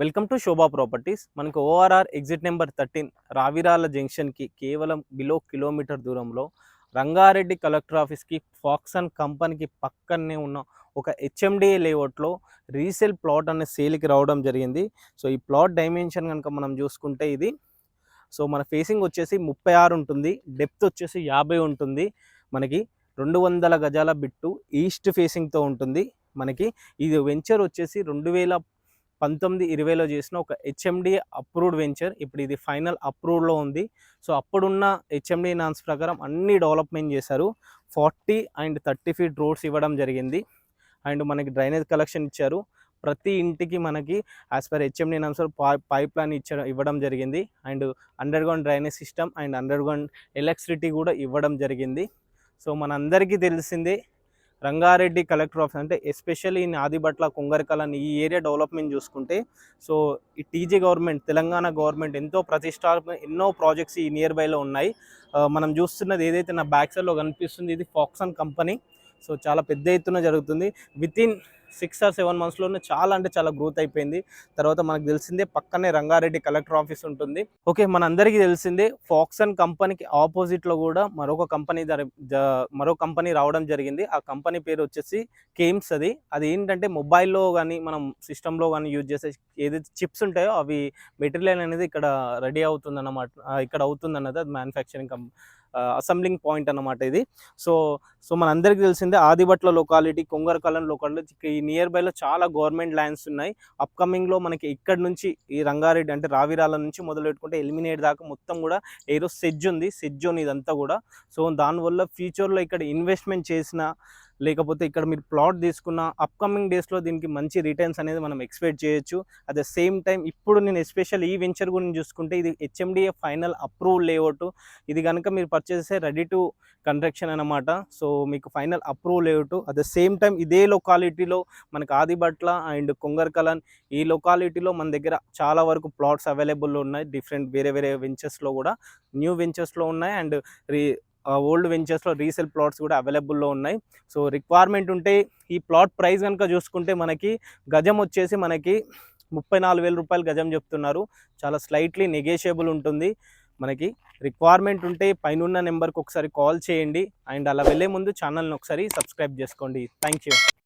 Welcome to Shobha properties. మనకు ORR exit number 13 Ravirala జంక్షన్కి కేవలం below kilometre దూరంలో రంగారెడ్డి కలెక్టర్ ఆఫీస్కి ఫాక్సన్ కంపెనీకి పక్కనే ఉన్న ఒక హెచ్ఎండిఏ లేఅవుట్లో రీసేల్ ప్లాట్ అనే సేల్కి రావడం జరిగింది. సో ఈ ప్లాట్ డైమెన్షన్ కనుక మనం చూసుకుంటే ఇది మన ఫేసింగ్ వచ్చేసి 36 ఉంటుంది, డెప్త్ వచ్చేసి 50 ఉంటుంది. మనకి 200 గజాల బిట్టు ఈస్ట్ ఫేసింగ్తో ఉంటుంది. మనకి ఇది వెంచర్ వచ్చేసి 2019-20లో చేసిన ఒక హెచ్ఎండిఏ అప్రూవ్డ్ వెంచర్. ఇప్పుడు ఇది ఫైనల్ అప్రూవ్డ్లో ఉంది. సో అప్పుడున్న హెచ్ఎండిఏ నామ్స్ ప్రకారం అన్ని డెవలప్మెంట్ చేశారు. 40 అండ్ 30 ఫీట్ రోడ్స్ ఇవ్వడం జరిగింది. అండ్ మనకి డ్రైనేజ్ కలెక్షన్ ఇచ్చారు. ప్రతి ఇంటికి మనకి as per HMDA norms pipe line ఇవ్వడం జరిగింది. And under ground drainage system and under ground electricity కూడా ఇవ్వడం జరిగింది. సో మనందరికీ తెలిసిందే రంగారెడ్డి కలెక్టర్ ఆఫీస్ అంటే ఎస్పెషల్లీ ఇన్ ఆదిబట్ల, కొంగరకల్ ఈ ఏరియా డెవలప్మెంట్ చూసుకుంటే సో ఈ టీజీ గవర్నమెంట్, తెలంగాణ గవర్నమెంట్ ఎంతో ప్రతిష్టాత్మక ఎన్నో ప్రాజెక్ట్స్ ఈ నియర్ బైలో ఉన్నాయి. మనం చూస్తున్నది ఏదైతే నా బ్యాక్ సైడ్లో కనిపిస్తుంది ఇది ఫాక్సన్ కంపెనీ. సో చాలా పెద్ద ఎత్తున జరుగుతుంది. వితిన్ 6 or 7 మంత్స్లోనే చాలా అంటే చాలా గ్రోత్ అయిపోయింది. తర్వాత మనకు తెలిసిందే పక్కనే రంగారెడ్డి కలెక్టర్ ఆఫీస్ ఉంటుంది. ఓకే, మనందరికీ తెలిసిందే ఫాక్సన్ కంపెనీకి ఆపోజిట్లో కూడా మరో కంపెనీ రావడం జరిగింది. ఆ కంపెనీ పేరు వచ్చేసి కేమ్స్. అది ఏంటంటే మొబైల్లో కానీ మనం సిస్టంలో కానీ యూజ్ చేసే ఏదైతే చిప్స్ ఉంటాయో అవి మెటీరియల్ అనేది ఇక్కడ రెడీ అవుతుందన్నమాట. ఇక్కడ అవుతుందన్నది అది మ్యానుఫ్యాక్చరింగ్ అసెంబ్లింగ్ పాయింట్ అన్నమాట ఇది. సో మనందరికీ తెలిసిందే ఆదిబట్ల లొకాలిటీ, కొంగరకల్ లొకాలిటీ ఈ నియర్ బైలో చాలా గవర్నమెంట్ ల్యాండ్స్ ఉన్నాయి. అప్కమింగ్లో మనకి ఇక్కడ నుంచి ఈ రంగారెడ్డి అంటే రావిరాల నుంచి మొదలు పెట్టుకుంటే ఎలిమినేట్ దాకా మొత్తం కూడా ఏదో సెజ్ ఉంది, సెజ్ జోన్ ఇదంతా కూడా. సో దానివల్ల ఫ్యూచర్లో ఇక్కడ ఇన్వెస్ట్మెంట్ చేసిన లేకపోతే ఇక్కడ మీరు ప్లాట్ తీసుకున్న అప్కమింగ్ డేస్లో దీనికి మంచి రిటర్న్స్ అనేది మనం ఎక్స్పెక్ట్ చేయొచ్చు. అట్ ద సేమ్ టైం ఇప్పుడు నేను ఎస్పెషల్ ఈ వెంచర్ గురించి చూసుకుంటే ఇది హెచ్ఎండిఏ ఫైనల్ అప్రూవ్ లేఅవుట్. ఇది కనుక మీరు పర్చేస్ చేస్తే రెడీ టు కన్స్ట్రక్షన్ అనమాట. సో మీకు final approve layout. At the same time ఇదే లొకాలిటీలో మనకు ఆదిబట్ల అండ్ కొంగరకల్ ఈ లొకాలిటీలో మన దగ్గర చాలా వరకు ప్లాట్స్ అవైలబుల్లో ఉన్నాయి. డిఫరెంట్ వేరే వేరే వెంచర్స్లో కూడా, న్యూ వెంచర్స్లో ఉన్నాయి అండ్ ఓల్డ్ వెంచర్స్లో రీసేల్ ప్లాట్స్ కూడా అవైలబుల్లో ఉన్నాయి. సో రిక్వైర్మెంట్ ఉంటే ఈ ప్లాట్ ప్రైస్ కనుక చూసుకుంటే మనకి గజం వచ్చేసి మనకి 34,000 రూపాయలు గజం చెప్తున్నారు. చాలా స్లైట్లీ నెగోషియబుల్ ఉంటుంది. మనకి రిక్వైర్మెంట్ ఉంటే పైన నెంబర్కి ఒకసారి కాల్ చేయండి. అండ్ అలా వెళ్ళే ముందు ఛానల్ని ఒకసారి సబ్స్క్రైబ్ చేసుకోండి. Thank you.